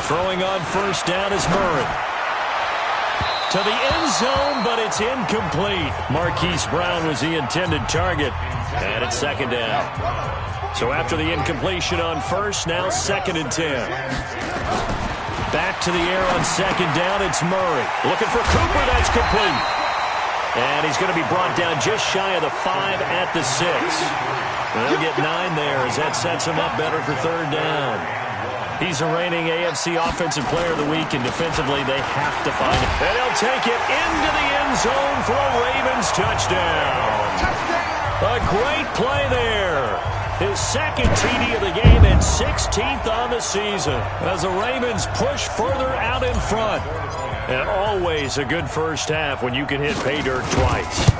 Throwing on first down is Murray. To the end zone, but it's incomplete. Marquise Brown was the intended target. And it's second down. So after the incompletion on first, now 2nd and 10. Back to the air on second down, it's Murray. Looking for Cooper, that's complete. And he's going to be brought down just shy of the 5 at the 6. They'll get 9 there as that sets him up better for third down. He's the reigning AFC Offensive Player of the Week, and defensively they have to find him. And he'll take it into the end zone for a Ravens touchdown. A great play there. His second TD of the game and 16th on the season as the Ravens push further out in front. And always a good first half when you can hit pay dirt twice.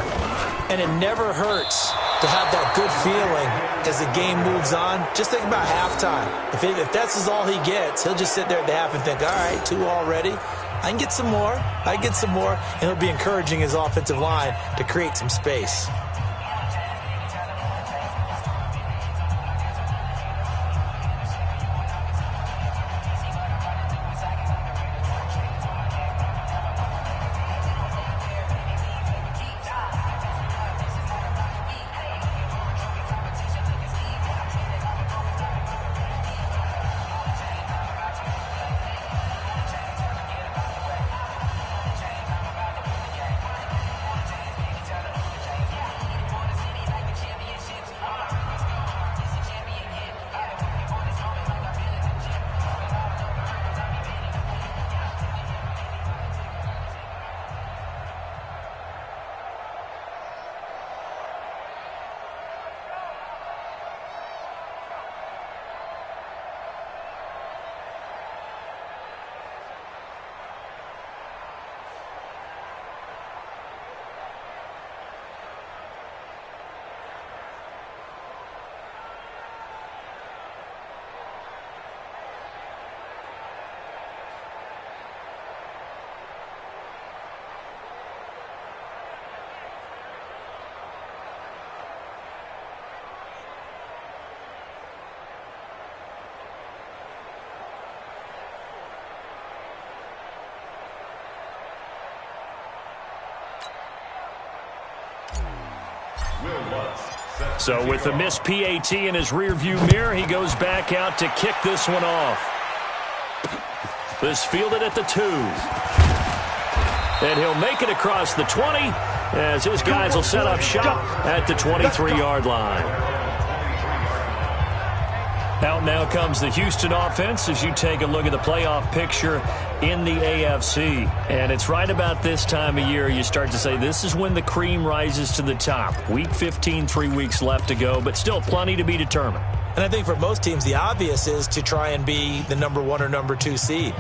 And it never hurts to have that good feeling as the game moves on. Just think about halftime. If that's all he gets, he'll just sit there at the half and think, all right, 2 already. I can get some more. I can get some more. And he'll be encouraging his offensive line to create some space. So with the missed PAT in his rearview mirror, he goes back out to kick this one off. This fielded at the 2. And he'll make it across the 20 as his guys will set up shop at the 23-yard line. Out now comes the Houston offense as you take a look at the playoff picture in the AFC. And it's right about this time of year you start to say this is when the cream rises to the top. Week 15, 3 weeks left to go, but still plenty to be determined. And I think for most teams, the obvious is to try and be the number 1 or number 2 seed.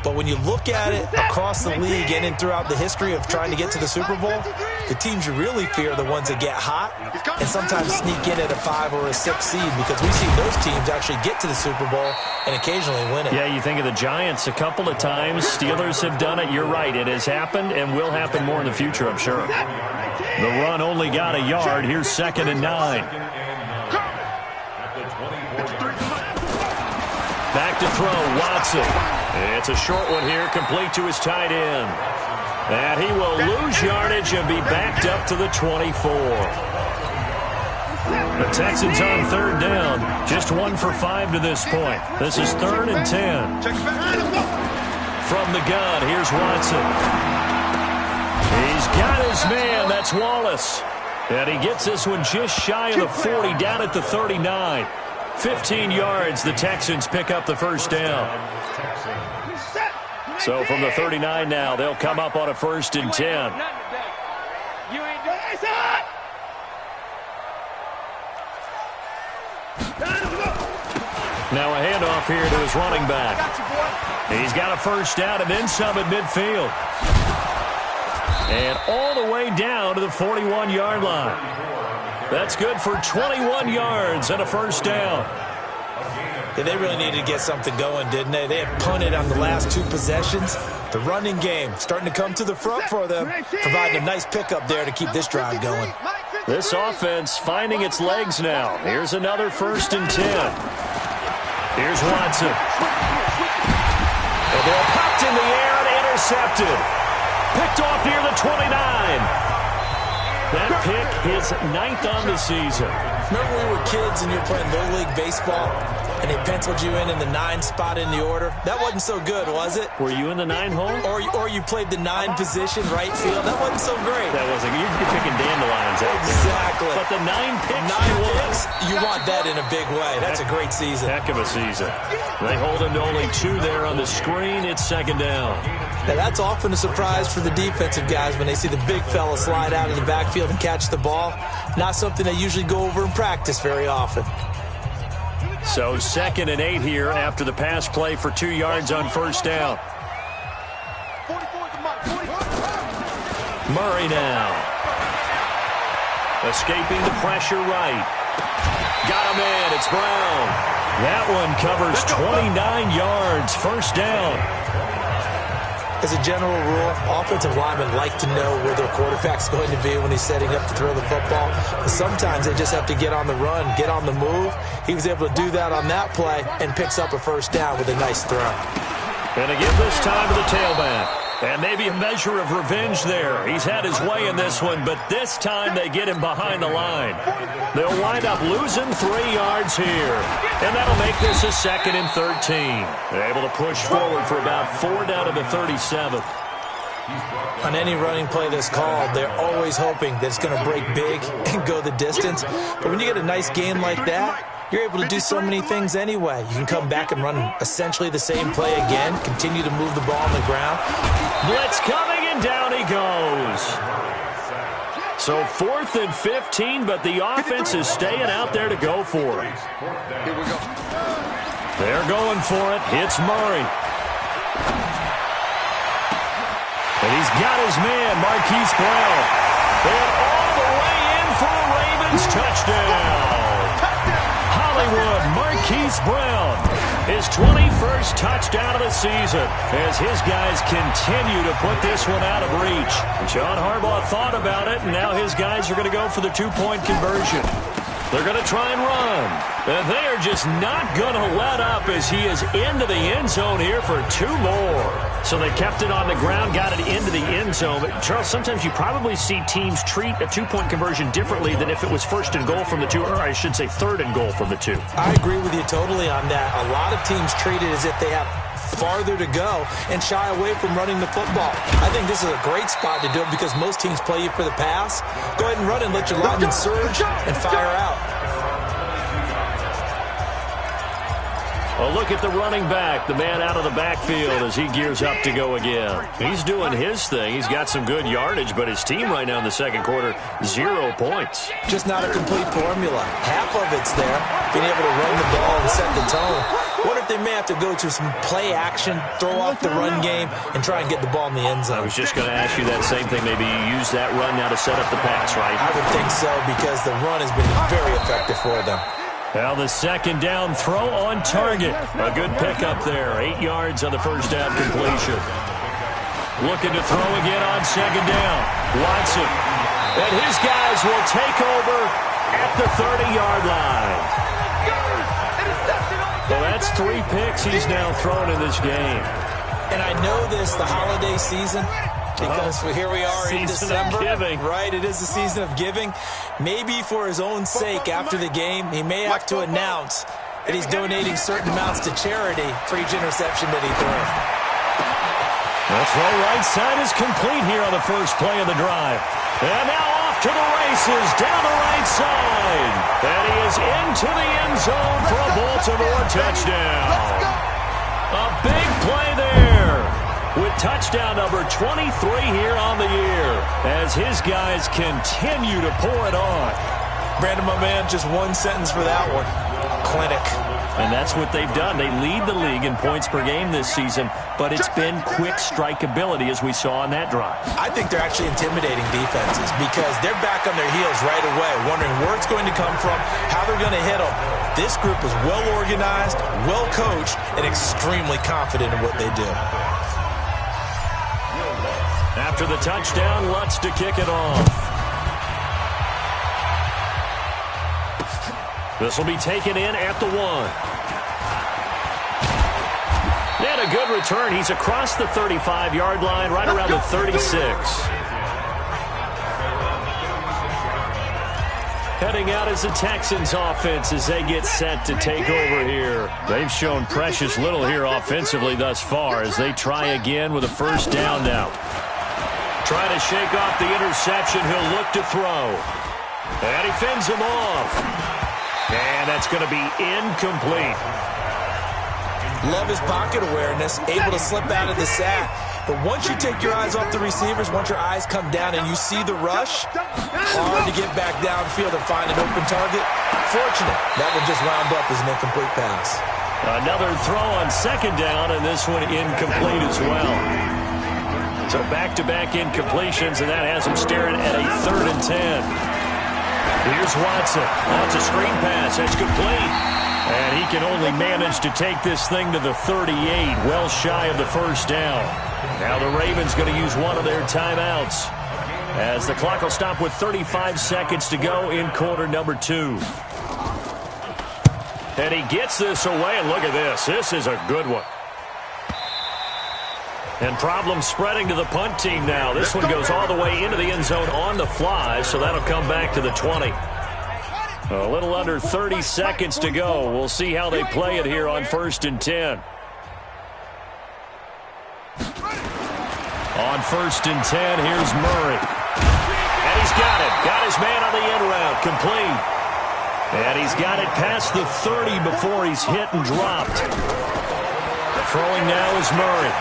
But when you look at it across the league and throughout the history of trying to get to the Super Bowl, the teams you really fear are the ones that get hot and sometimes sneak in at a 5 or a 6 seed, because we see those teams actually get to the Super Bowl and occasionally win it. Yeah, you think of the Giants a couple of times. Steelers have done it. You're right. It has happened and will happen more in the future, I'm sure. The run only got a yard. Here's 2nd and 9. Back to throw, Watson. It's a short one here, complete to his tight end. And he will lose yardage and be backed up to the 24. The Texans on third down. Just 1 for 5 to this point. This is 3rd and 10. From the gun, here's Watson. He's got his man. That's Wallace. And he gets this one just shy of the 40, down at the 39. 15 yards, the Texans pick up the first down. So from the 39 now, they'll come up on a 1st and 10. Now a handoff here to his running back. He's got a first down and then some at midfield. And all the way down to the 41-yard line. That's good for 21 yards and a first down. Yeah, they really needed to get something going, didn't they? They had punted on the last 2 possessions. The running game starting to come to the front for them, providing a nice pickup there to keep this drive going. This offense finding its legs now. Here's another 1st and 10. Here's Watson. They're popped in the air and intercepted. Picked off near the 29. That pick his 9th on the season. Remember we were kids and you were playing Little League Baseball and they penciled you in the 9 spot in the order? That wasn't so good, was it? Were you in the 9 hole? Or you played the 9 position, right field? That wasn't so great. That wasn't. You're picking dandelions out there. Exactly. But the 9 picks. 9 picks, you want that in a big way. That's a great season. Heck of a season. They hold him to only 2 there on the screen. It's 2nd down. Now, that's often a surprise for the defensive guys when they see the big fella slide out of the backfield and catch the ball. Not something they usually go over in practice very often. So 2nd and 8 here after the pass play for 2 yards on 1st down. Murray now. Escaping the pressure right. Got him in. It's Brown. That one covers 29 yards. 1st down. As a general rule, offensive linemen like to know where their quarterback's going to be when he's setting up to throw the football. But sometimes they just have to get on the run, get on the move. He was able to do that on that play and picks up a 1st down with a nice throw. And to give this time to the tailback. And maybe a measure of revenge there. He's had his way in this one, but this time they get him behind the line. They'll wind up losing 3 yards here. And that'll make this a 2nd and 13. They're able to push forward for about 4 down to the 37. On any running play that's called, they're always hoping that it's going to break big and go the distance. But when you get a nice game like that, you're able to do so many things anyway. You can come back and run essentially the same play again, continue to move the ball on the ground. Blitz coming, and down he goes. So 4th and 15, but the offense is staying out there to go for it. Here we go. They're going for it. It's Murray. And he's got his man, Marquise Brown. And all the way in for a Ravens touchdown. Hollywood, Marquise Brown, his 21st touchdown of the season as his guys continue to put this one out of reach. John Harbaugh thought about it, and now his guys are going to go for the 2-point conversion. They're going to try and run. And they are just not going to let up as he is into the end zone here for 2 more. So they kept it on the ground, got it into the end zone. But, Charles, sometimes you probably see teams treat a 2-point conversion differently than if it was 1st and goal from the 2, or I should say 3rd and goal from the 2. I agree with you totally on that. A lot of teams treat it as if they have farther to go and shy away from running the football. I think this is a great spot to do it because most teams play you for the pass. Go ahead and run and let your linemen surge and fire out. A look at the running back, the man out of the backfield as he gears up to go again. He's doing his thing. He's got some good yardage, but his team right now in the 2nd quarter, 0 points. Just not a complete formula. Half of it's there, being able to run the ball and set the tone. What if they may have to go to some play action, throw off the run game, and try and get the ball in the end zone? I was just going to ask you that same thing. Maybe you use that run now to set up the pass, right? I would think so because the run has been very effective for them. Now the 2nd down throw on target. A good pickup there. 8 yards on the 1st down completion. Looking to throw again on 2nd down. Watson. And his guys will take over at the 30-yard line. Well, that's 3 picks he's now thrown in this game. And I know this, the holiday season, because here we are in December, right? It is the season of giving. Maybe for his own sake, after the game, he may have to announce that he's donating certain amounts to charity for each interception that he throws. The throw right side is complete here on the first play of the drive. And now off to the races, down the right side. And he is into the end zone for a Baltimore touchdown. A big play there, with touchdown number 23 here on the year, as his guys continue to pour it on. Brandon, my man, just one sentence for that one. Clinic. And that's what they've done. They lead the league in points per game this season, but it's been quick strikeability as we saw on that drive. I think they're actually intimidating defenses because they're back on their heels right away, wondering where it's going to come from, how they're going to hit them. This group is well organized, well coached, and extremely confident in what they do. After the touchdown, Lutz to kick it off. This will be taken in at the 1. And a a good return. He's across the 35-yard line, right around the 36. Heading out is the Texans offense as they get set to take over here. They've shown precious little here offensively thus far as they try again with a first down now. Trying to shake off the interception. He'll look to throw. And he fends him off. And that's going to be incomplete. Love his pocket awareness, able to slip out of the sack. But once you take your eyes off the receivers, once your eyes come down and you see the rush, hard to get back downfield and find an open target. Fortunate, that one just wound up as an incomplete pass. Another throw on second down, and this one incomplete as well. So back-to-back incompletions, and that has him staring at a 3rd and 10. Here's Watson. That's a screen pass. That's complete. And he can only manage to take this thing to the 38, well shy of the first down. Now the Ravens going to use one of their timeouts as the clock will stop with 35 seconds to go in quarter number 2. And he gets this away, and look at this. This is a good one. And problems spreading to the punt team now. This one goes all the way into the end zone on the fly, so that'll come back to the 20. A little under 30 seconds to go. We'll see how they play it here on 1st and 10. On 1st and 10, here's Murray. And he's got it. Got his man on the end route. Complete. And he's got it past the 30 before he's hit and dropped. Throwing now is Murray.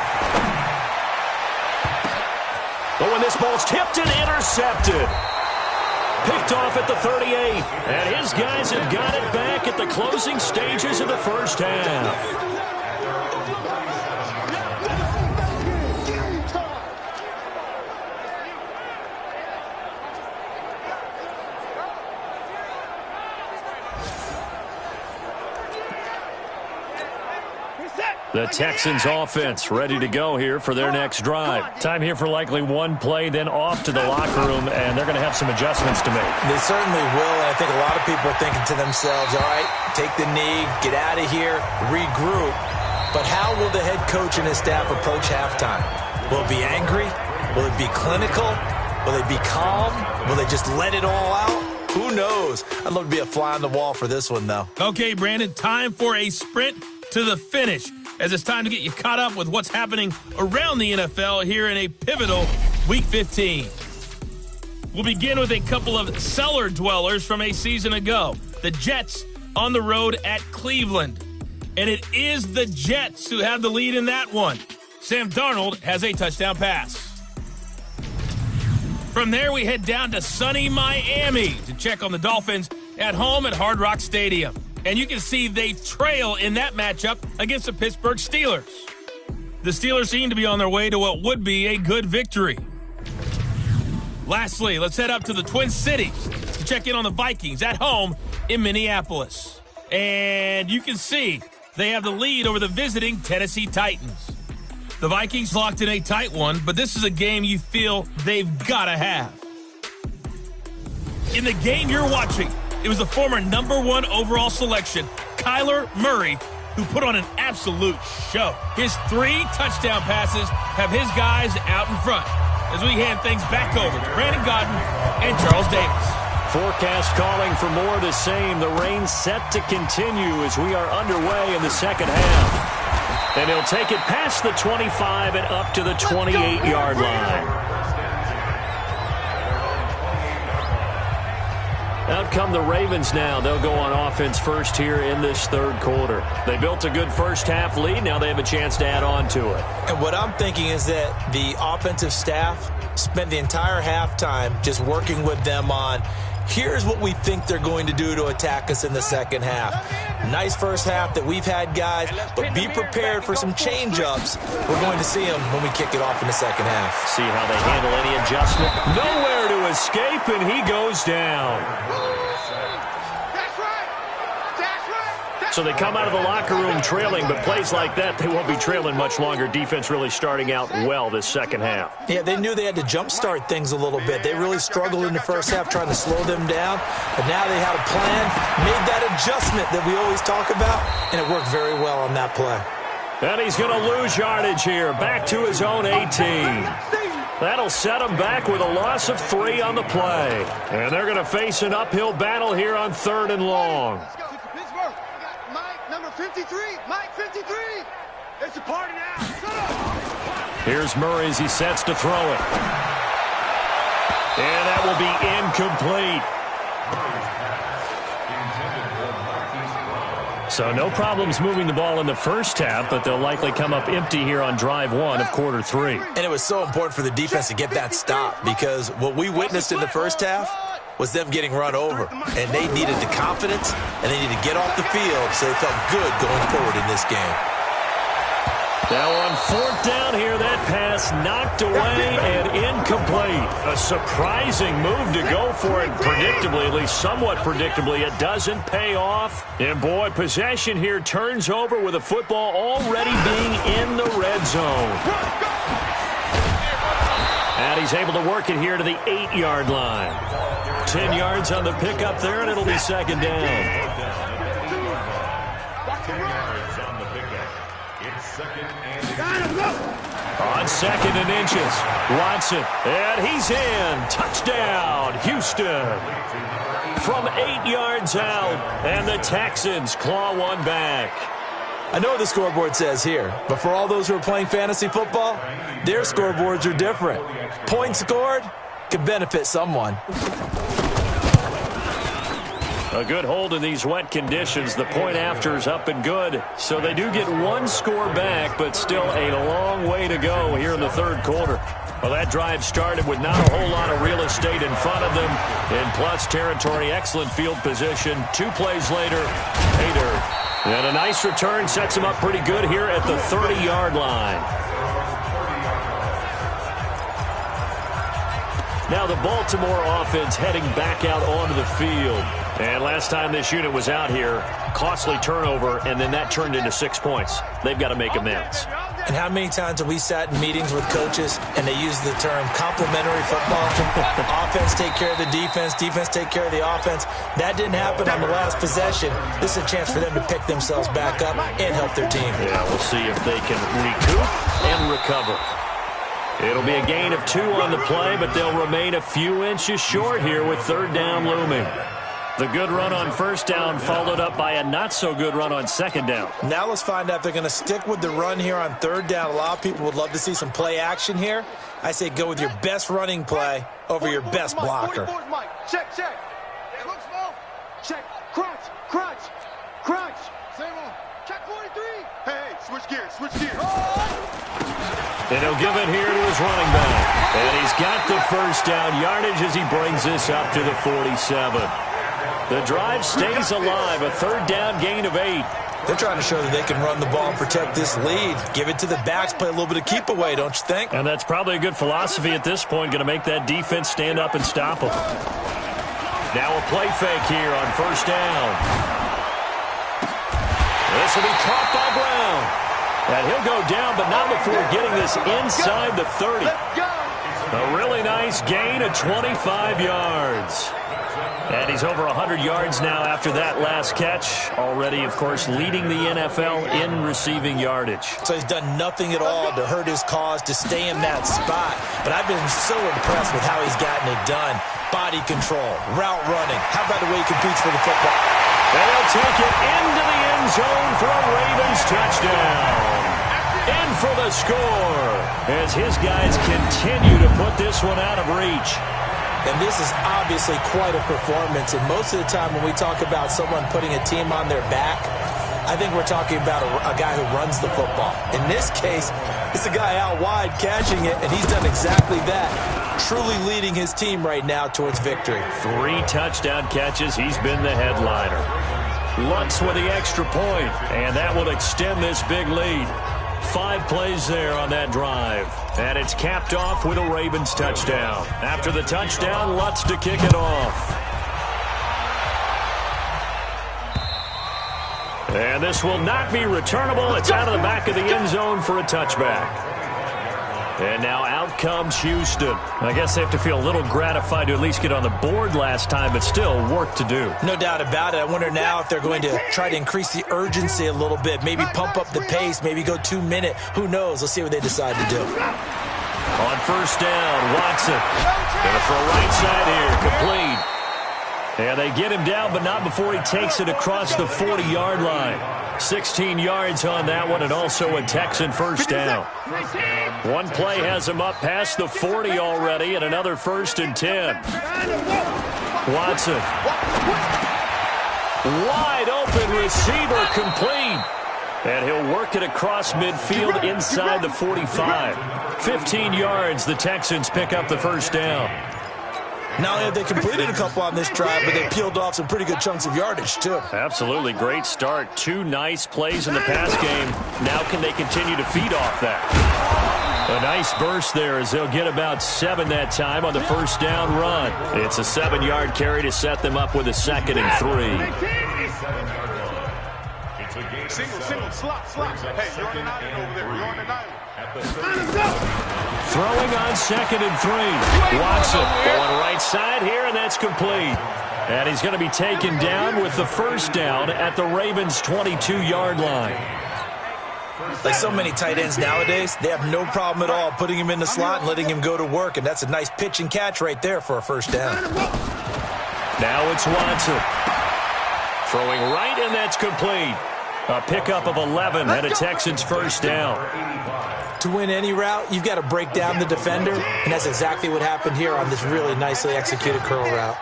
But when this ball's tipped and intercepted. Picked off at the 38. And his guys have got it back at the closing stages of the first half. The Texans offense ready to go here for their next drive. Time here for likely one play, then off to the locker room, and they're going to have some adjustments to make. They certainly will, and I think a lot of people are thinking to themselves, all right, take the knee, get out of here, regroup. But how will the head coach and his staff approach halftime? Will it be angry? Will it be clinical? Will it be calm? Will they just let it all out? Who knows? I'd love to be a fly on the wall for this one, though. Okay, Brandon, time for a sprint to the finish, as it's time to get you caught up with what's happening around the NFL here in a pivotal Week 15. We'll begin with a couple of cellar dwellers from a season ago. The Jets on the road at Cleveland. And it is the Jets who have the lead in that one. Sam Darnold has a touchdown pass. From there, we head down to sunny Miami to check on the Dolphins at home at Hard Rock Stadium. And you can see they trail in that matchup against the Pittsburgh Steelers. The Steelers seem to be on their way to what would be a good victory. Lastly, let's head up to the Twin Cities to check in on the Vikings at home in Minneapolis. And you can see they have the lead over the visiting Tennessee Titans. The Vikings locked in a tight one, but this is a game you feel they've got to have. In the game you're watching, it was the former #1 overall selection, Kyler Murray, who put on an absolute show. His 3 touchdown passes have his guys out in front. As we hand things back over to Brandon Gaudin and Charles Davis. Forecast calling for more of the same. The rain set to continue as we are underway in the second half. And he'll take it past the 25 and up to the 28-yard line. Out come the Ravens now. They'll go on offense first here in this third quarter. They built a good first half lead. Now they have a chance to add on to it. And what I'm thinking is that the offensive staff spent the entire halftime just working with them on, here's what we think they're going to do to attack us in the second half. Nice first half that we've had, guys, but be prepared for some change-ups. We're going to see them when we kick it off in the second half. See how they handle any adjustment. Nowhere to escape, and he goes down. So they come out of the locker room trailing, but plays like that, they won't be trailing much longer. Defense really starting out well this second half. Yeah, they knew they had to jumpstart things a little bit. They really struggled in the first half trying to slow them down, but now they had a plan, made that adjustment that we always talk about, and it worked very well on that play. And he's going to lose yardage here, back to his own 18. That'll set him back with a loss of 3 on the play. And they're going to face an uphill battle here on 3rd and long. Let's go. Pittsburgh. Mike, number 53. Mike, 53. It's a party now. Here's Murray as he sets to throw it. And that will be incomplete. So no problems moving the ball in the first half, but they'll likely come up empty here on drive 1 of quarter 3. And it was so important for the defense to get that stop, because what we witnessed in the first half was them getting run over. And they needed the confidence, and they needed to get off the field so they felt good going forward in this game. Now on 4th down here, that pass knocked away and incomplete. A surprising move to go for it predictably, at least somewhat predictably. It doesn't pay off. And boy, possession here turns over with the football already being in the red zone. And he's able to work it here to the 8-yard line. 10 yards on the pickup there, and it'll be 2nd down. On 2nd and inches, Watson, and he's in. Touchdown, Houston. From 8 yards out, and the Texans claw one back. I know what the scoreboard says here, but for all those who are playing fantasy football, their scoreboards are different. Points scored could benefit someone. A good hold in these wet conditions. The point after is up and good. So they do get 1 score back, but still a long way to go here in the 3rd quarter. Well, that drive started with not a whole lot of real estate in front of them. In plus territory, excellent field position. 2 plays later, Hader. And a nice return sets him up pretty good here at the 30-yard line. Now the Baltimore offense heading back out onto the field. And last time this unit was out here, costly turnover, and then that turned into 6 points. They've got to make amends. And how many times have we sat in meetings with coaches and they use the term complementary football? Offense take care of the defense, defense take care of the offense. That didn't happen on the last possession. This is a chance for them to pick themselves back up and help their team. Yeah, we'll see if they can recoup and recover. It'll be a gain of 2 on the play, but they'll remain a few inches short here with 3rd down looming. The good run on 1st down followed up by a not-so-good run on 2nd down. Now let's find out if they're going to stick with the run here on 3rd down. A lot of people would love to see some play action here. I say go with your best running play over your best blocker. Check, check. It looks low. Check. Crunch, crunch, crunch. Same one. Check 43. Hey, switch gears, switch gears. And he'll give it here to his running back. And he's got the 1st down yardage as he brings this up to the 47. The drive stays alive, a 3rd down gain of 8. They're trying to show that they can run the ball and protect this lead. Give it to the backs, play a little bit of keep away, don't you think? And that's probably a good philosophy at this point, going to make that defense stand up and stop them. Now a play fake here on 1st down. This will be caught by Brown. And he'll go down, but not before getting this inside the 30. A really nice gain of 25 yards. And he's over 100 yards now after that last catch. Already, of course, leading the NFL in receiving yardage. So he's done nothing at all to hurt his cause, to stay in that spot. But I've been so impressed with how he's gotten it done. Body control, route running. How about the way he competes for the football? And he'll take it into the end zone for a Ravens touchdown. In for the score as his guys continue to put this one out of reach. And this is obviously quite a performance. And most of the time when we talk about someone putting a team on their back, I think we're talking about a guy who runs the football. In this case, it's a guy out wide catching it, and he's done exactly that. Truly leading his team right now towards victory. 3 touchdown catches. He's been the headliner. Lutz with the extra point, and that will extend this big lead. 5 plays there on that drive. And it's capped off with a Ravens touchdown. After the touchdown, Lutz to kick it off. And this will not be returnable. It's out of the back of the end zone for a touchback. And now out comes Houston. I guess they have to feel a little gratified to at least get on the board last time, but still work to do. No doubt about it. I wonder now if they're going to try to increase the urgency a little bit, maybe pump up the pace, maybe go 2 minute. Who knows? Let's see what they decide to do. On first down, Watson. Going to throw right side here, complete. And they get him down, but not before he takes it across the 40-yard line. 16 yards on that one, and also a Texan first down. One play has him up past the 40 already, and another 1st and 10. Watson. Wide open receiver, complete. And he'll work it across midfield inside the 45. 15 yards, the Texans pick up the first down. Not only have they completed a couple on this drive, but they peeled off some pretty good chunks of yardage, too. Absolutely. Great start. 2 nice plays in the pass game. Now can they continue to feed off that? A nice burst there as they'll get about 7 that time on the first down run. It's a 7-yard carry to set them up with a 2nd and 3. Single, slot. Hey, you're on an island over there. You're on an island. Throwing on 2nd and 3. Watson going right side here, and that's complete. And he's going to be taken down with the first down at the Ravens' 22-yard line. Like so many tight ends nowadays, they have no problem at all putting him in the slot and letting him go to work, and that's a nice pitch and catch right there for a first down. Now it's Watson. Throwing right, and that's complete. A pickup of 11 and a Texans first down. To win any route, you've got to break down the defender, and that's exactly what happened here on this really nicely executed curl route.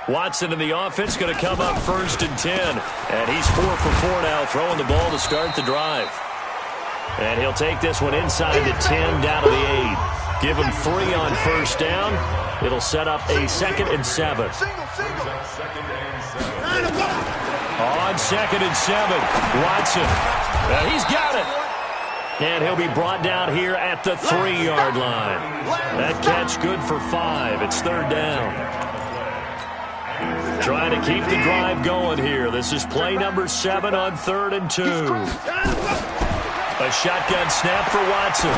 Watson in the offense going to come up 1st and 10. And he's 4 for 4 now, throwing the ball to start the drive. And he'll take this one inside the 10, down to the 8. Give him 3 on first down. It'll set up a 2nd and 7. On 2nd and 7, Watson. He's got it. And he'll be brought down here at the 3-yard line. That catch good for 5. It's 3rd down. Trying to keep the drive going here. This is play number 7 on 3rd and 2. A shotgun snap for Watson.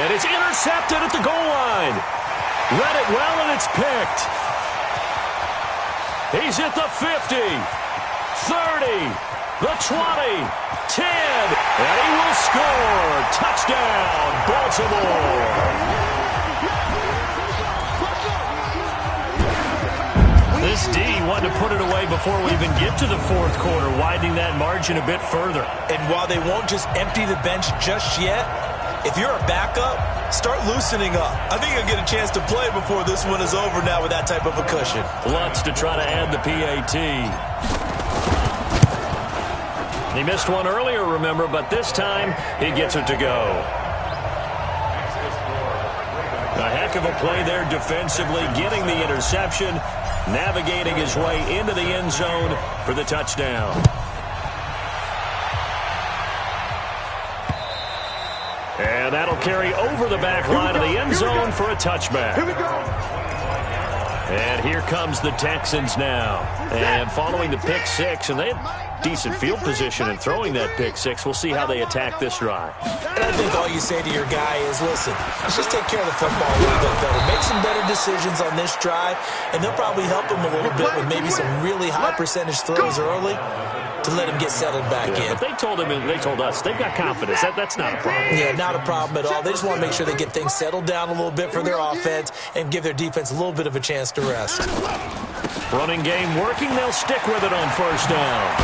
And it's intercepted at the goal line. Read it well, and it's picked. He's at the 50, 30, the 20, 10, and he will score. Touchdown, Baltimore. This D wanted to put it away before we even get to the 4th quarter, widening that margin a bit further. And while they won't just empty the bench just yet, if you're a backup, start loosening up. I think you'll get a chance to play before this one is over now with that type of a cushion. Lutz to try to add the PAT. He missed one earlier, remember, but this time he gets it to go. A heck of a play there defensively, getting the interception, navigating his way into the end zone for the touchdown. And that'll carry over the back line of the end zone for a touchback. Here we go. And here comes the Texans now. And following the pick 6, and they had decent field position in throwing that pick 6. We'll see how they attack this drive. And I think all you say to your guy is, listen, let's just take care of the football a little bit better. Make some better decisions on this drive, and they'll probably help him a little bit with maybe some really high percentage throws early to let him get settled back in. But they told him, and they told us, they've got confidence. That's not a problem. Yeah, not a problem at all. They just want to make sure they get things settled down a little bit for their offense and give their defense a little bit of a chance to rest. Running game working. They'll stick with it on first down.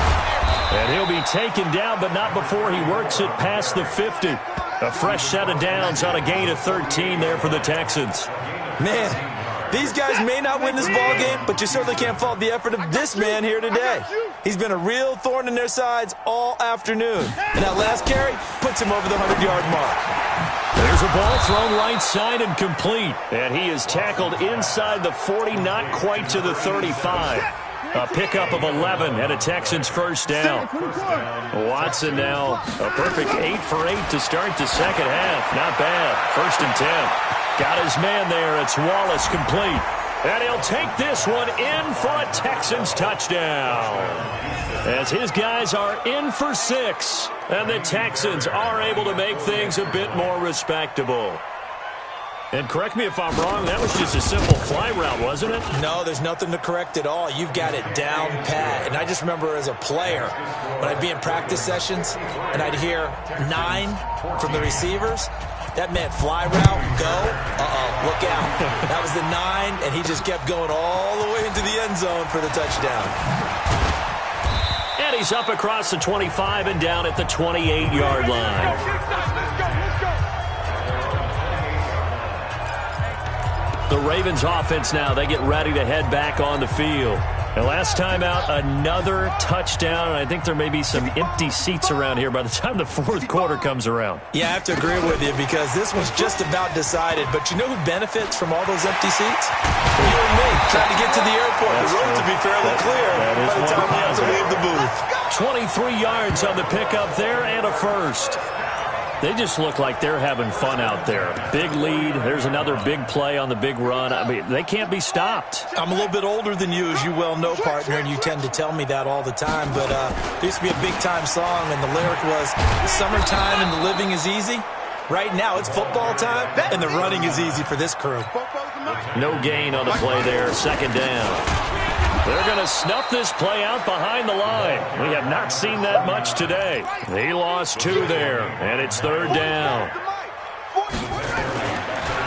And he'll be taken down, but not before he works it past the 50. A fresh set of downs on a gain of 13 there for the Texans. Man, these guys may not win this ball game, but you certainly can't fault the effort of this man here today. He's been a real thorn in their sides all afternoon. And that last carry puts him over the 100-yard mark. There's a ball thrown right side and complete. And he is tackled inside the 40, not quite to the 35. A pickup of 11 and a Texans first down. Watson now a perfect 8 for 8 to start the second half. Not bad. 1st and 10. Got his man there. It's Wallace complete. And he'll take this one in for a Texans touchdown. As his guys are in for 6. And the Texans are able to make things a bit more respectable. And correct me if I'm wrong, that was just a simple fly route, wasn't it? No, there's nothing to correct at all. You've got it down pat. And I just remember as a player, when I'd be in practice sessions and I'd hear 9 from the receivers, that meant fly route, go, look out. That was the 9, and he just kept going all the way into the end zone for the touchdown. And he's up across the 25 and down at the 28-yard line. The Ravens offense now, they get ready to head back on the field. And last time out, another touchdown. And I think there may be some empty seats around here by the time the fourth quarter comes around. Yeah, I have to agree with you because this was just about decided. But you know who benefits from all those empty seats? You and me, trying to get to the airport. The road to be fairly clear by the time we have to leave the booth. 23 yards on the pickup there and a first. They just look like they're having fun out there. Big lead. There's another big play on the big run. I mean, they can't be stopped. I'm a little bit older than you, as you well know, partner, and you tend to tell me that all the time. But there used to be a big-time song, and the lyric was, summertime and the living is easy. Right now, it's football time, and the running is easy for this crew. No gain on the play there. Second down. They're going to snuff this play out behind the line. We have not seen that much today. He lost 2 there, and it's third down.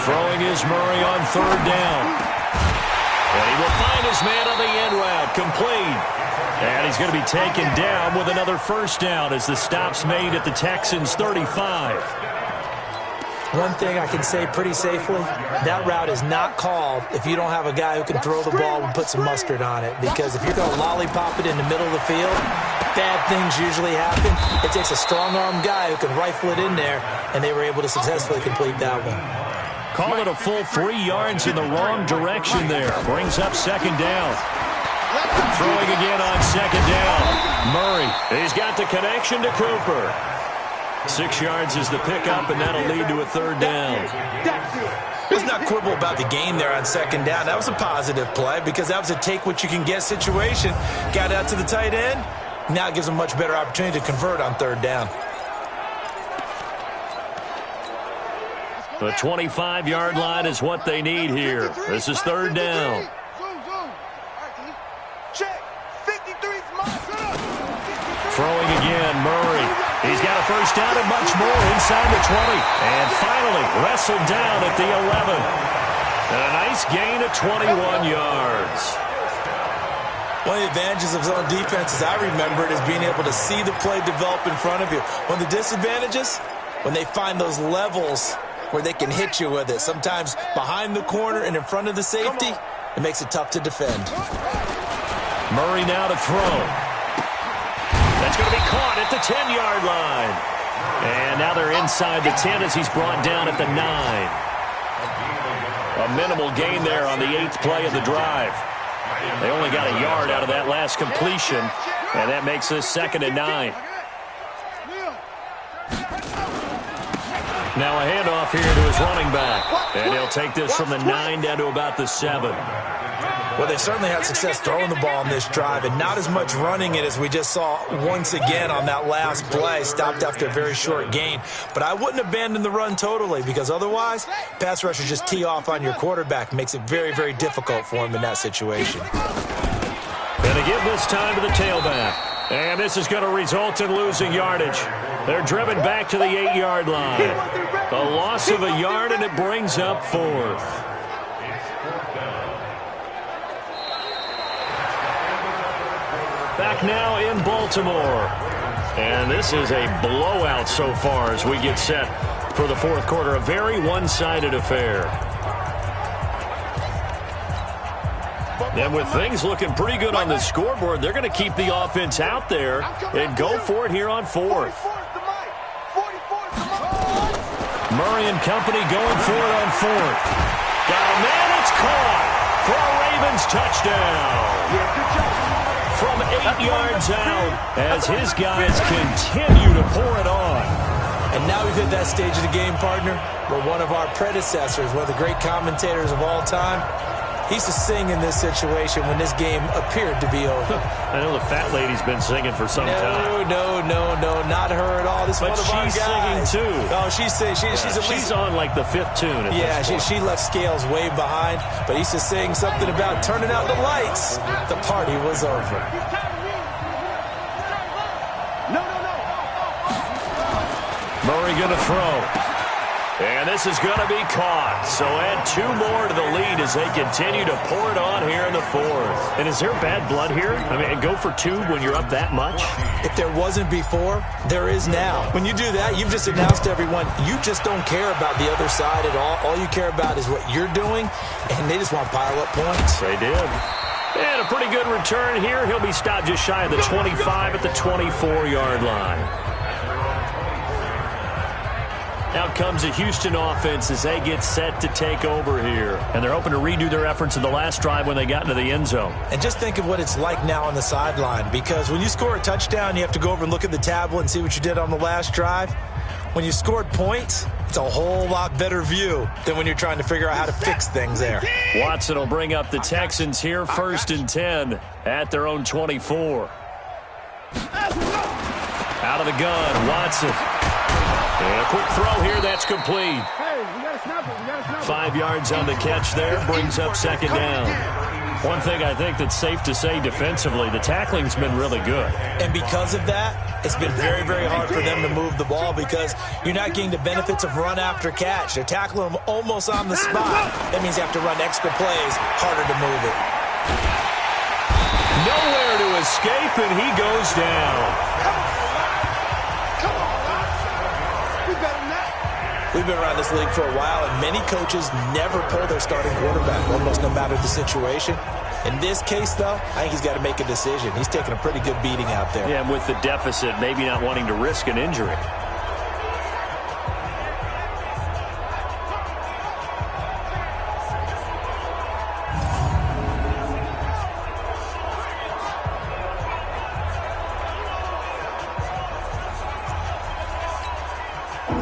Throwing is Murray on third down. And he will find his man on the end route, complete. And he's going to be taken down with another first down as the stop's made at the Texans' 35. One thing I can say pretty safely, that route is not called if you don't have a guy who can throw the ball and put some mustard on it. Because if you're going to lollipop it in the middle of the field, bad things usually happen. It takes a strong-arm guy who can rifle it in there, and they were able to successfully complete that one. Call it a full 3 yards in the wrong direction there. Brings up second down. Throwing again on second down. Murray, he's got the connection to Cooper. 6 yards is the pickup, and that'll lead to a third down. Let's not quibble about the gain there on second down. That was a positive play because that was a take-what-you-can-get situation. Got out to the tight end. Now it gives them a much better opportunity to convert on third down. The 25-yard line is what they need here. This is third down. Throwing again, Murray. He's got a first down and much more inside the 20. And finally wrestled down at the 11. And a nice gain of 21 yards. One of the advantages of zone defenses, I remember it, is being able to see the play develop in front of you. One of the disadvantages, when they find those levels where they can hit you with it. Sometimes behind the corner and in front of the safety, it makes it tough to defend. Murray now to throw. That's going to be caught at the 10-yard line. And now they're inside the 10 as he's brought down at the 9. A minimal gain there on the 8th play of the drive. They only got a yard out of that last completion, and that makes this 2nd and 9. Now a handoff here to his running back. And he'll take this from the 9 down to about the 7. Well, they've certainly had success throwing the ball in this drive, and not as much running it as we just saw once again on that last play, stopped after a very short gain. But I wouldn't abandon the run totally, because otherwise, pass rushers just tee off on your quarterback. Makes it very, very difficult for him in that situation. Going to give this time to the tailback. And this is going to result in losing yardage. They're driven back to the 8-yard line. A loss of a yard, and it brings up 4th. Back now in Baltimore. And this is a blowout so far as we get set for the fourth quarter. A very one-sided affair. And with things looking pretty good on the scoreboard, they're going to keep the offense out there and go for it here on 4th. Murray and company going for it on 4th. Got a man, it's caught for a Ravens touchdown. From 8 yards out as his guys continue to pour it on. And now we've hit that stage of the game, partner, where one of our predecessors, one of the great commentators of all time, He used to sing in this situation when this game appeared to be over. I know the fat lady's been singing for some time. No, not her at all. This is one of our guys. But she's singing too. Oh, she's singing. She's on like the 5th tune. Yeah, she left Scales way behind, but he used to sing something about turning out the lights. The party was over. Murray going to throw. And this is going to be caught. So add 2 more to the lead as they continue to pour it on here in the 4th. And is there bad blood here? I mean, go for 2 when you're up that much? If there wasn't before, there is now. When you do that, you've just announced to everyone, you just don't care about the other side at all. All you care about is what you're doing, and they just want to pile up points. They did. And a pretty good return here. He'll be stopped just shy of the 25 at the 24-yard line. Out comes the Houston offense as they get set to take over here. And they're hoping to redo their efforts in the last drive when they got into the end zone. And just think of what it's like now on the sideline, because when you score a touchdown, you have to go over and look at the tablet and see what you did on the last drive. When you scored points, it's a whole lot better view than when you're trying to figure out how to fix things there. Watson will bring up the Texans here, 1st and 10 at their own 24. Out of the gun, Watson. And a quick throw here, that's complete. 5 yards on the catch there, brings up 2nd down. One thing I think that's safe to say defensively, the tackling's been really good. And because of that, it's been very, very hard for them to move the ball because you're not getting the benefits of run after catch. They're tackling them almost on the spot. That means you have to run extra plays, harder to move it. Nowhere to escape, and he goes down. We've been around this league for a while, and many coaches never pull their starting quarterback, almost no matter the situation. In this case, though, I think he's got to make a decision. He's taking a pretty good beating out there. Yeah, and with the deficit, maybe not wanting to risk an injury.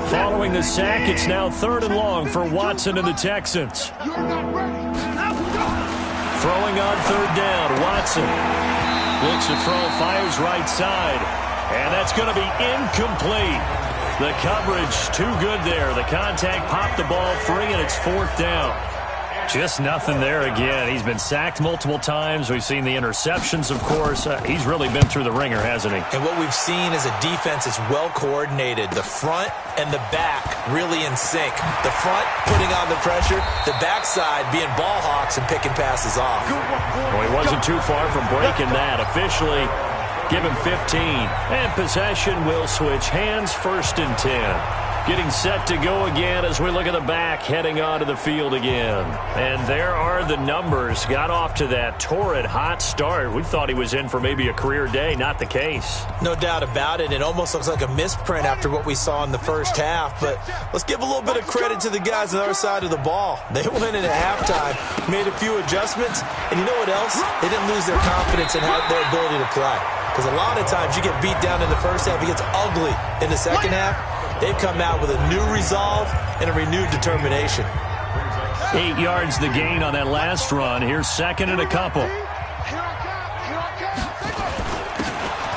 Following the sack, it's now 3rd and long for Watson and the Texans. Throwing on 3rd down, Watson looks to throw, fires right side, and that's going to be incomplete. The coverage too good there. The contact popped the ball free, and it's 4th down. Just nothing there again. He's been sacked multiple times. We've seen the interceptions, of course. He's really been through the ringer, hasn't he? And what we've seen is a defense that's well coordinated. The front and the back really in sync. The front putting on the pressure, the backside being ball hawks and picking passes off. Well, he wasn't too far from breaking that. Officially, give him 15. And possession will switch hands, 1st and 10. Getting set to go again as we look at the back, heading onto the field again. And there are the numbers. Got off to that torrid hot start. We thought he was in for maybe a career day. Not the case. No doubt about it. It almost looks like a misprint after what we saw in the first half. But let's give a little bit of credit to the guys on the other side of the ball. They went in at halftime, made a few adjustments, and you know what else? They didn't lose their confidence in their ability to play. Because a lot of times you get beat down in the first half, it gets ugly in the second half. They've come out with a new resolve and a renewed determination. 8 yards the gain on that last run. Here's 2nd and a couple.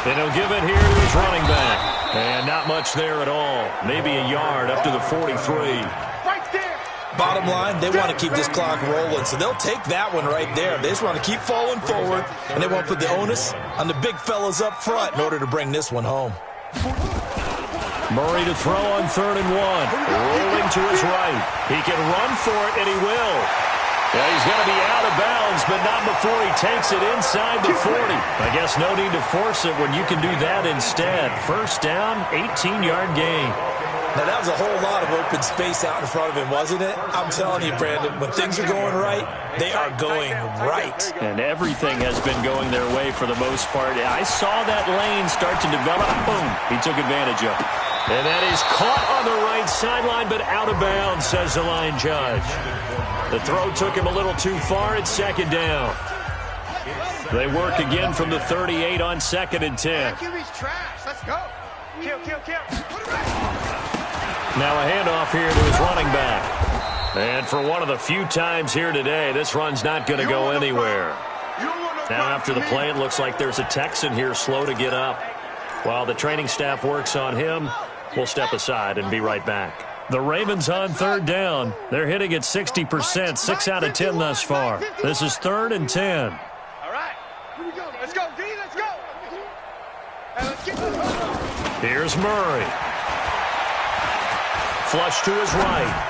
And he'll give it here to his running back. And not much there at all. Maybe a yard up to the 43. Bottom line, they want to keep this clock rolling, so they'll take that one right there. They just want to keep falling forward, and they want to put the onus on the big fellas up front in order to bring this one home. Murray to throw on 3rd and 1. Rolling to his right. He can run for it, and he will. Yeah, he's going to be out of bounds, but not before he takes it inside the 40. I guess no need to force it when you can do that instead. 1st down, 18-yard gain. Now, that was a whole lot of open space out in front of him, wasn't it? I'm telling you, Brandon, when things are going right, they are going right. And everything has been going their way for the most part. I saw that lane start to develop. Boom. He took advantage of it. And that is caught on the right sideline, but out of bounds, says the line judge. The throw took him a little too far. It's 2nd down. They work again from the 38 on 2nd and 10. Let's go. Kill. Now a handoff here to his running back. And for one of the few times here today, this run's not going to go anywhere. Now after the play, it looks like there's a Texan here slow to get up. While the training staff works on him, we'll step aside and be right back. The Ravens on third down. They're hitting at 60%, 6 out of 10 thus far. This is 3rd and 10. All right, here we go. Let's go, D. Let's go. Hey, let's get this. Here's Murray. Flush to his right.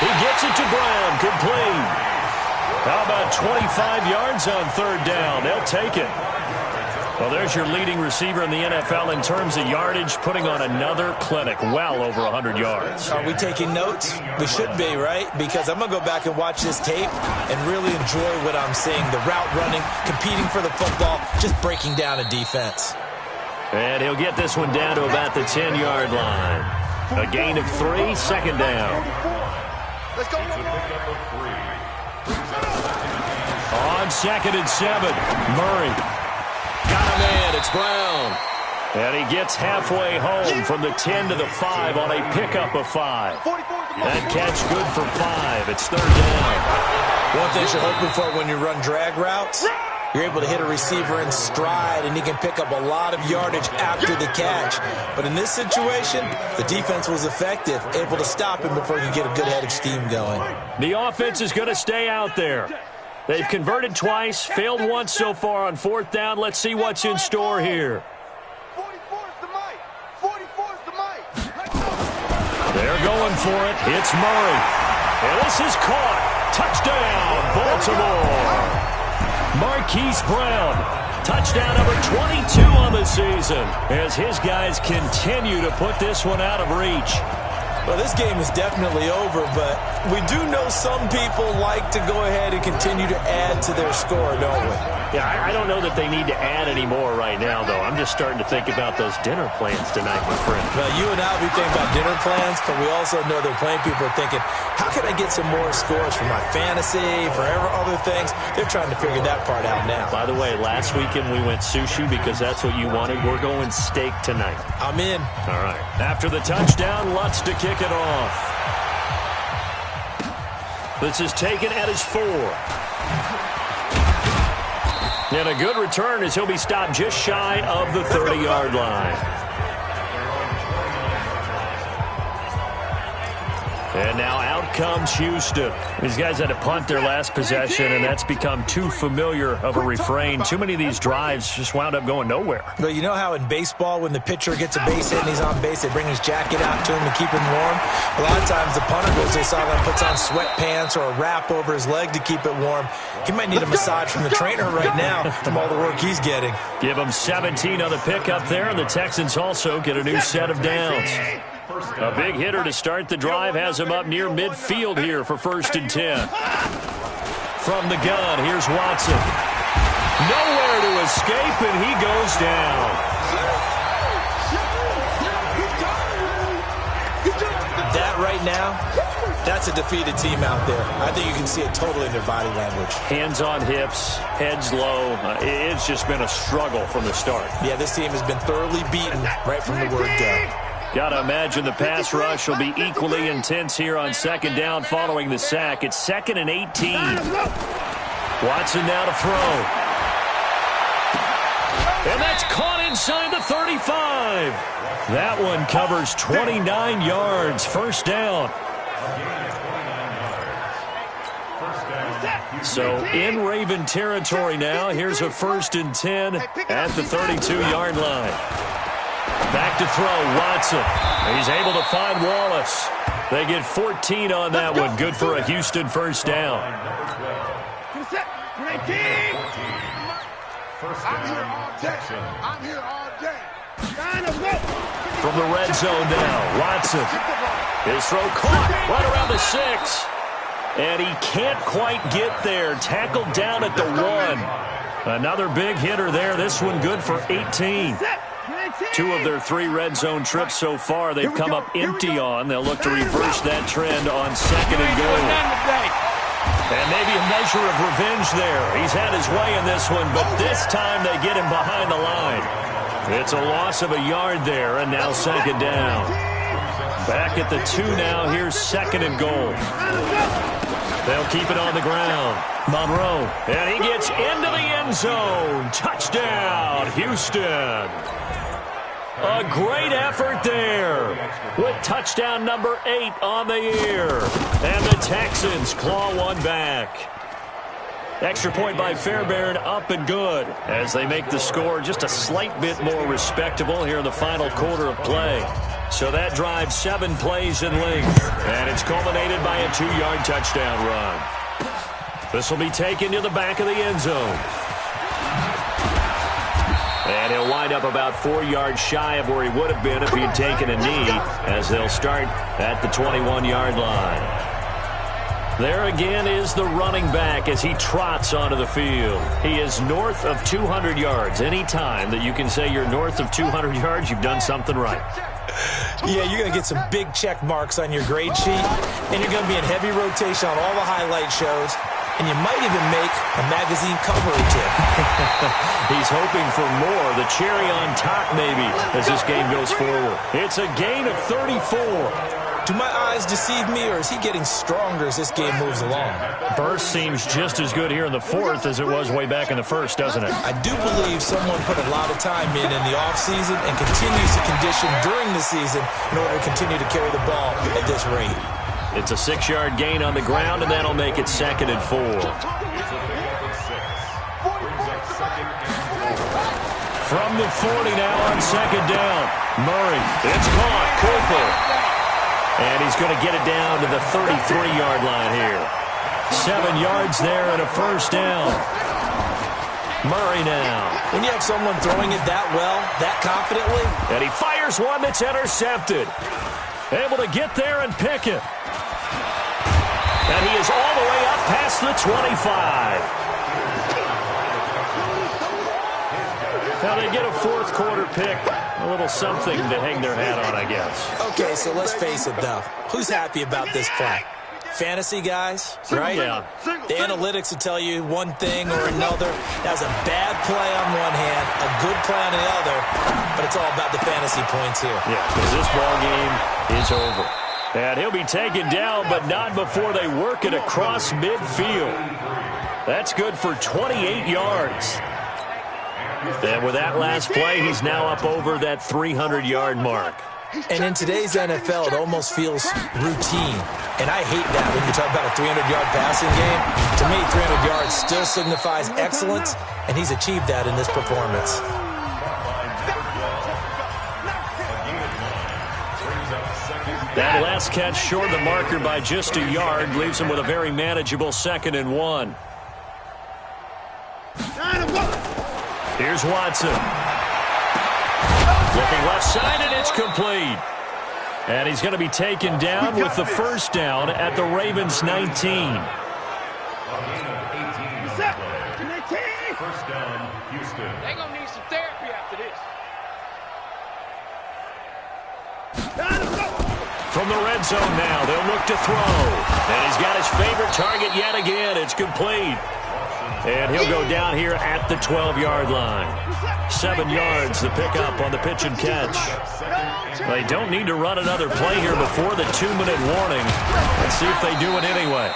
He gets it to Brown. Complete. How about 25 yards on third down? They'll take it. Well, there's your leading receiver in the NFL in terms of yardage, putting on another clinic, well over 100 yards. Are we taking notes? We should be, right? Because I'm going to go back and watch this tape and really enjoy what I'm seeing. The route running, competing for the football, just breaking down a defense. And he'll get this one down to about the 10-yard line. A gain of 3, second down. Let's go. On 2nd and 7, Murray. Got a man, it's Brown. And he gets halfway home from the 10 to the 5 on a pickup of 5. That catch good for 5. It's 3rd down. One thing you're hoping for when you run drag routes, you're able to hit a receiver in stride, and he can pick up a lot of yardage after the catch. But in this situation, the defense was effective, able to stop him before he could get a good head of steam going. The offense is going to stay out there. They've converted twice, failed once so far on 4th down. Let's see what's in store here. 44's the mic. 44's the mic. They're going for it. It's Murray. And this is caught. Touchdown, Baltimore. Marquise Brown. Touchdown number 22 on the season as his guys continue to put this one out of reach. Well, this game is definitely over, but we do know some people like to go ahead and continue to add to their score, don't we? Yeah, I don't know that they need to add any more right now, though. I'm just starting to think about those dinner plans tonight, my friend. Well, you and I, we think about dinner plans, but we also know that plenty of people are thinking, how can I get some more scores for my fantasy, for other things? They're trying to figure that part out now. By the way, last weekend we went sushi because that's what you wanted. We're going steak tonight. I'm in. All right. After the touchdown, Lutz to kick it off. This is taken at his 4. And a good return as he'll be stopped just shy of the 30-yard line. And now out comes Houston. These guys had to punt their last possession, and that's become too familiar of a refrain. Too many of these drives just wound up going nowhere. But you know how in baseball, when the pitcher gets a base hit and he's on base, they bring his jacket out to him to keep him warm? A lot of times the punter goes, they saw him puts on sweatpants or a wrap over his leg to keep it warm. He might need a massage from the trainer right now from all the work he's getting. Give him 17 on the pickup there, and the Texans also get a new set of downs. A big hitter to start the drive has him up near midfield here for 1st and 10. From the gun, here's Watson. Nowhere to escape, and he goes down. That right now, that's a defeated team out there. I think you can see it totally in their body language. Hands on hips, heads low. It's just been a struggle from the start. Yeah, this team has been thoroughly beaten right from the word go. Got to imagine the pass rush will be equally intense here on 2nd down following the sack. It's 2nd and 18. Watson now to throw. And that's caught inside the 35. That one covers 29 yards. 1st down. So in Raven territory now. Here's a 1st and 10 at the 32-yard line. Back to throw, Watson. He's able to find Wallace. They get 14 on that one. Good for a Houston 1st down. I'm here all day. From the red zone now, Watson. His throw caught right around the 6. And he can't quite get there. Tackled down at the 1. Another big hitter there. This one good for 18. 2 of their 3 red zone trips so far they've come up empty on. They'll look to reverse that trend on 2nd and goal. And maybe a measure of revenge there. He's had his way in this one, but this time they get him behind the line. It's a loss of a yard there, and now 2nd down. Back at the 2 now. Here's 2nd and goal. They'll keep it on the ground. Monroe. And he gets into the end zone. Touchdown, Houston. A great effort there with touchdown number 8 on the year. And the Texans claw one back. Extra point by Fairbairn, up and good as they make the score just a slight bit more respectable here in the final quarter of play. So that drives 7 plays in length, and it's culminated by a 2-yard touchdown run. This will be taken to the back of the end zone. And he'll wind up about 4 yards shy of where he would have been if he had taken a knee, as they'll start at the 21-yard line. There again is the running back as he trots onto the field. He is north of 200 yards. Any time that you can say you're north of 200 yards, you've done something right. Yeah, you're going to get some big check marks on your grade sheet, and you're going to be in heavy rotation on all the highlight shows, and you might even make a magazine cover or two. He's hoping for more, the cherry on top maybe, as this game goes forward. It's a gain of 34. Do my eyes deceive me, or is he getting stronger as this game moves along? Burst seems just as good here in the 4th as it was way back in the 1st, doesn't it? I do believe someone put a lot of time in the offseason and continues to condition during the season in order to continue to carry the ball at this rate. It's a 6-yard gain on the ground, and that'll make it 2nd and 4. From the 40 now on 2nd down. Murray, it's caught. Cooper. And he's going to get it down to the 33-yard line here. 7 yards there and a 1st down. Murray now. When you have someone throwing it that well, that confidently. And he fires one that's intercepted. Able to get there and pick it. And he is all the way up past the 25. Now they get a 4th quarter pick. A little something to hang their hat on, I guess. Okay, so let's face it, though. Who's happy about this play? Fantasy guys, right? Yeah. The analytics will tell you one thing or another. That's a bad play on one hand, a good play on the other, but it's all about the fantasy points here. Yeah, because this ball game is over. And he'll be taken down, but not before they work it across midfield. That's good for 28 yards. And with that last play, he's now up over that 300-yard mark. And in today's NFL, it almost feels routine. And I hate that when you talk about a 300-yard passing game. To me, 300 yards still signifies excellence, and he's achieved that in this performance. That last catch short of the marker by just a yard leaves him with a very manageable 2nd and 1. Here's Watson. Looking left side, and it's complete. And he's going to be taken down with the 1st down at the Ravens' 19. First down, Houston. They're going to need some therapy after this. From the red zone now, they'll look to throw. And he's got his favorite target yet again. It's complete. And he'll go down here at the 12-yard line. 7 yards, the pickup on the pitch and catch. They don't need to run another play here before the 2-minute warning. Let's see if they do it anyway.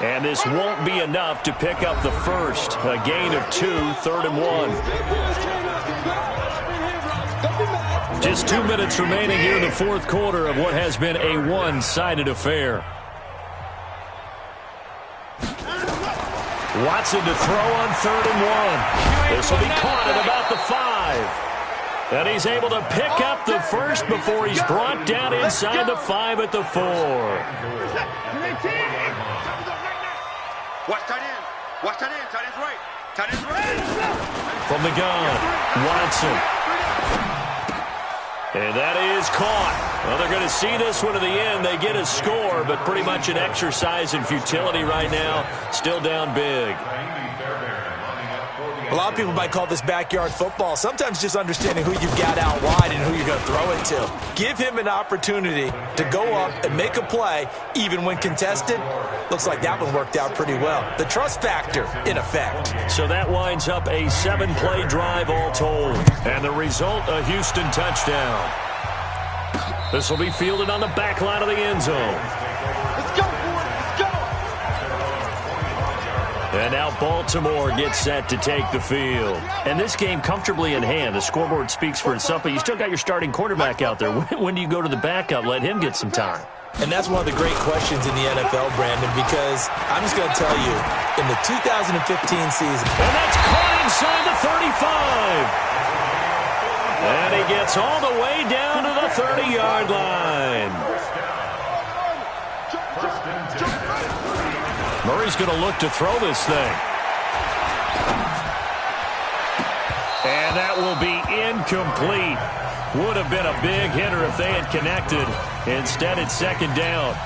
And this won't be enough to pick up the first. A gain of 2, 3rd and 1. Just 2 minutes remaining here in the 4th quarter of what has been a one-sided affair. Watson to throw on 3rd and 1. This will be caught at about the 5. And he's able to pick up the first before he's brought down inside the 5 at the 4. Watch tight end. Watch tight end. Tight end's right. Tight end's right. From the gun, Watson. And that is caught. Well, they're going to see this one to the end. They get a score, but pretty much an exercise in futility right now. Still down big. A lot of people might call this backyard football. Sometimes just understanding who you've got out wide and who you're going to throw it to. Give him an opportunity to go up and make a play, even when contested. Looks like that one worked out pretty well. The trust factor, in effect. So that winds up a 7-play drive all told. And the result, a Houston touchdown. This will be fielded on the back line of the end zone. Let's go, boys. Let's go. And now Baltimore gets set to take the field. And this game comfortably in hand. The scoreboard speaks for itself, but you still got your starting quarterback out there. When do you go to the backup? Let him get some time. And that's one of the great questions in the NFL, Brandon, because I'm just going to tell you, in the 2015 season. And that's caught inside the 35. And he gets all the way down to the 30-yard line. Murray's going to look to throw this thing. And that will be incomplete. Would have been a big hitter if they had connected. Instead, it's second down.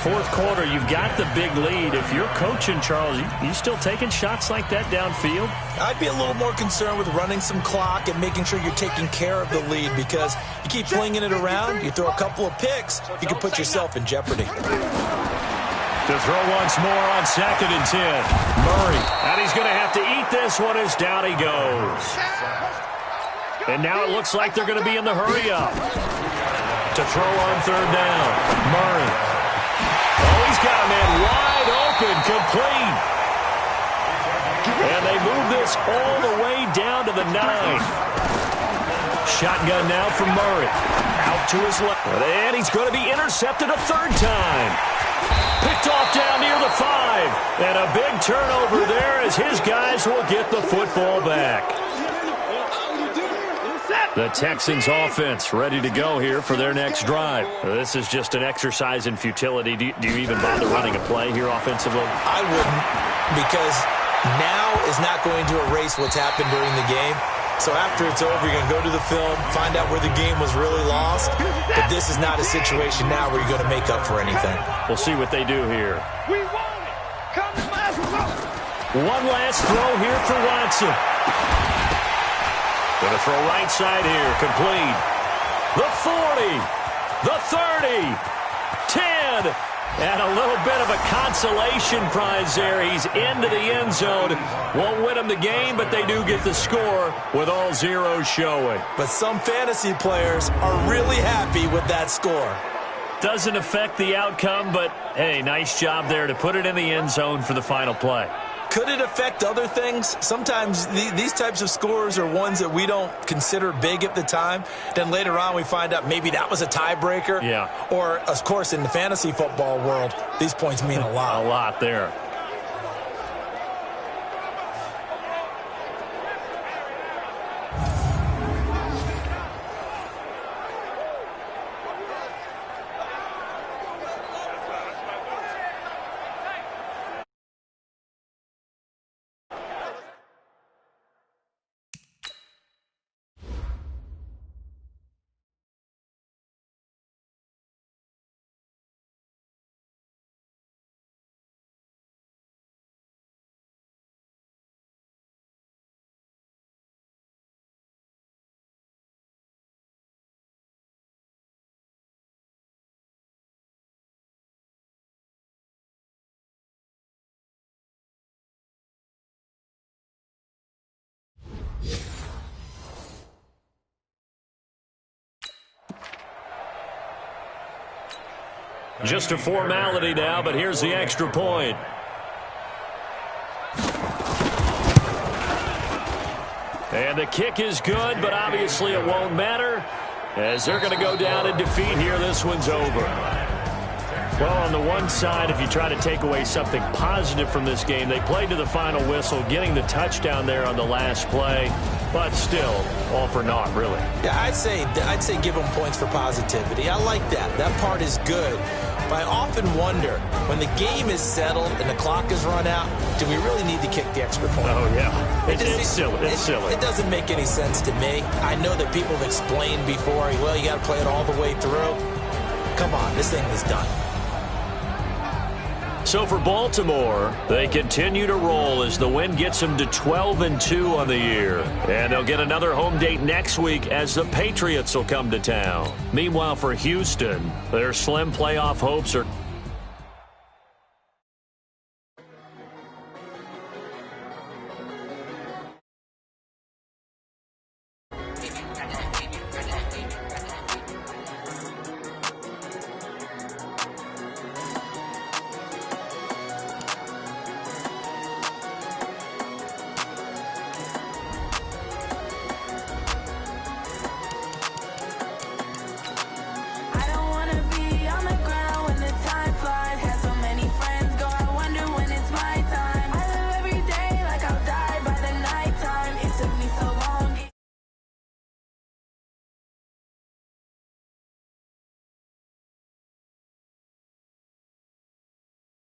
Fourth quarter, you've got the big lead. If you're coaching, Charles, you still taking shots like that downfield? I'd be a little more concerned with running some clock and making sure you're taking care of the lead, because you keep flinging it around, you throw a couple of picks, you can put yourself in jeopardy. To throw once more on 2nd and 10. Murray. And he's going to have to eat this one as down he goes. And now it looks like they're going to be in the hurry-up. To throw on 3rd down. Murray. Oh, he's got a man wide open, complete. And they move this all the way down to the 9. Shotgun now from Murray. Out to his left. And he's going to be intercepted a 3rd time. Picked off down near the 5. And a big turnover there as his guys will get the football back. The Texans offense ready to go here for their next drive. This is just an exercise in futility. Do you even bother running a play here offensively? I wouldn't, because now is not going to erase what's happened during the game. So after it's over, you're going to go to the film, find out where the game was really lost. But this is not a situation now where you're going to make up for anything. We'll see what they do here. We want it. Come on. One last throw here for Watson. Going to throw right side here, complete. The 40, the 30, 10, and a little bit of a consolation prize there. He's into the end zone. Won't win them the game, but they do get the score with all zeros showing. But some fantasy players are really happy with that score. Doesn't affect the outcome, but, hey, nice job there to put it in the end zone for the final play. Could it affect other things? Sometimes these types of scores are ones that we don't consider big at the time. Then later on we find out maybe that was a tiebreaker. Yeah. Or, of course, in the fantasy football world, these points mean a lot. A lot there. Just a formality now, but here's the extra point. And the kick is good, but obviously it won't matter as they're going to go down in defeat here. This one's over. Well, on the one side, if you try to take away something positive from this game, they played to the final whistle, getting the touchdown there on the last play, but still, all for naught, really. Yeah, I'd say give them points for positivity. I like that. That part is good. But I often wonder, when the game is settled and the clock is run out, do we really need to kick the extra point? Oh, yeah. It's silly. It's silly. It doesn't make any sense to me. I know that people have explained before, well, you got to play it all the way through. Come on, this thing is done. So for Baltimore, they continue to roll as the win gets them to 12-2 on the year. And they'll get another home date next week as the Patriots will come to town. Meanwhile, for Houston, their slim playoff hopes are